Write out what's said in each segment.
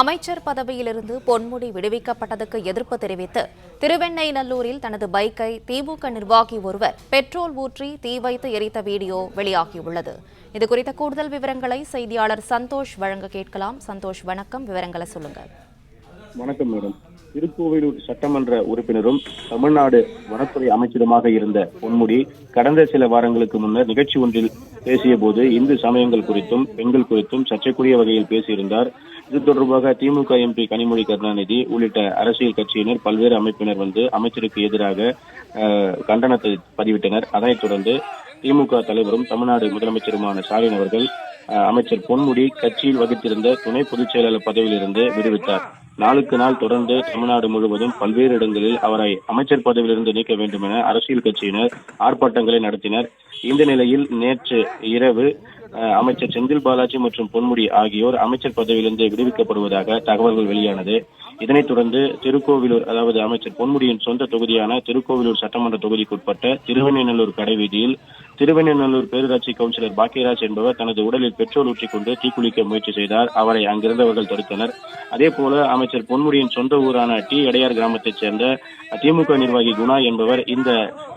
அமைச்சர் பதவியிலிருந்து பொன்முடி விடுவிக்கப்பட்டதற்கு எதிர்ப்பு தெரிவித்து திருவெண்ணைநல்லூரில் தனது பைக்கை திமுக நிர்வாகி ஒருவர் பெட்ரோல் ஊற்றி தீ வைத்து எரித்த வீடியோ வெளியாகியுள்ளது. இதுகுறித்த கூடுதல் விவரங்களை செய்தியாளர் சந்தோஷ் வழங்க கேட்கலாம். சந்தோஷ், வணக்கம். விவரங்களை சொல்லுங்க. வணக்கம் மேடம். திருக்கோவிலூர் சட்டமன்ற உறுப்பினரும் தமிழ்நாடு வனத்துறை அமைச்சருமாக இருந்த பொன்முடி கடந்த சில வாரங்களுக்கு முன்னர் நிகழ்ச்சி ஒன்றில் பேசிய போது இந்து சமயங்கள் குறித்தும் பெண்கள் குறித்தும் சர்ச்சைக்குரிய வகையில் பேசியிருந்தார். இது தொடர்பாக திமுக எம்பி கனிமொழி கருணாநிதி உள்ளிட்ட அரசியல் கட்சியினர் பல்வேறு அமைப்பினர் அமைச்சருக்கு எதிராக கண்டனத்தை பதிவிட்டனர். அதனைத் தொடர்ந்து திமுக தலைவரும் தமிழ்நாடு முதலமைச்சருமான ஸ்டாலின் அவர்கள் அமைச்சர் பொன்முடி கட்சியில் வகித்திருந்த துணை பொதுச் செயலாளர் பதவியிலிருந்து விடுவித்தார். நாளுக்கு நாள் தொடர்ந்து தமிழ்நாடு முழுவதும் பல்வேறு இடங்களில் அவரை அமைச்சர் பதவியிலிருந்து நீக்க வேண்டும் என அரசியல் கட்சியினர் ஆர்ப்பாட்டங்களை நடத்தினர். இந்த நிலையில் நேற்று இரவு அமைச்சர் செந்தில் பாலாஜி மற்றும் பொன்முடி ஆகியோர் அமைச்சர் பதவியிலிருந்து விடுவிக்கப்படுவதாக தகவல்கள் வெளியானது. இதனைத் தொடர்ந்து திருக்கோவிலூர், அதாவது அமைச்சர் பொன்முடியின் சொந்த தொகுதியான திருக்கோவிலூர் சட்டமன்ற தொகுதிக்குட்பட்ட திருவெண்ணைநல்லூர் கடைவீதியில் திருவெண்ணைநல்லூர் பேரூராட்சி கவுன்சிலர் பாக்கியராஜ் என்பவர் தனது உடலில் பெட்ரோல் ஊற்றிக்கொண்டு தீக்குளிக்க முயற்சி செய்தார். அவரை அங்கிருந்தவர்கள் தடுத்தனர். அதேபோல அமைச்சர் பொன்முடியின் சொந்த ஊரான டி எடையார் கிராமத்தைச் சேர்ந்த திமுக நிர்வாகி குணா என்பவர் இந்த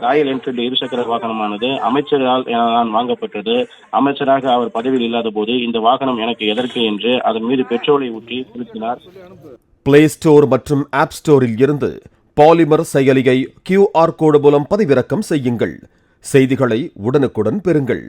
ராயல் என்ஃபீல்டு இருசக்கர வாகனமானது அமைச்சரால் நான் வாங்கப்பட்டது, அமைச்சராக அவர் பதவியில் இல்லாத போது இந்த வாகனம் எனக்கு எதற்கு என்று அதன் மீது பெட்ரோலை ஊற்றி செலுத்தினார். பிளே ஸ்டோர் மற்றும் ஆப் ஸ்டோரில் இருந்து பாலிமர் செயலியை QR கோடு மூலம் பதிவிறக்கம் செய்யுங்கள். செய்திகளை உடனுக்குடன் பெறுங்கள்.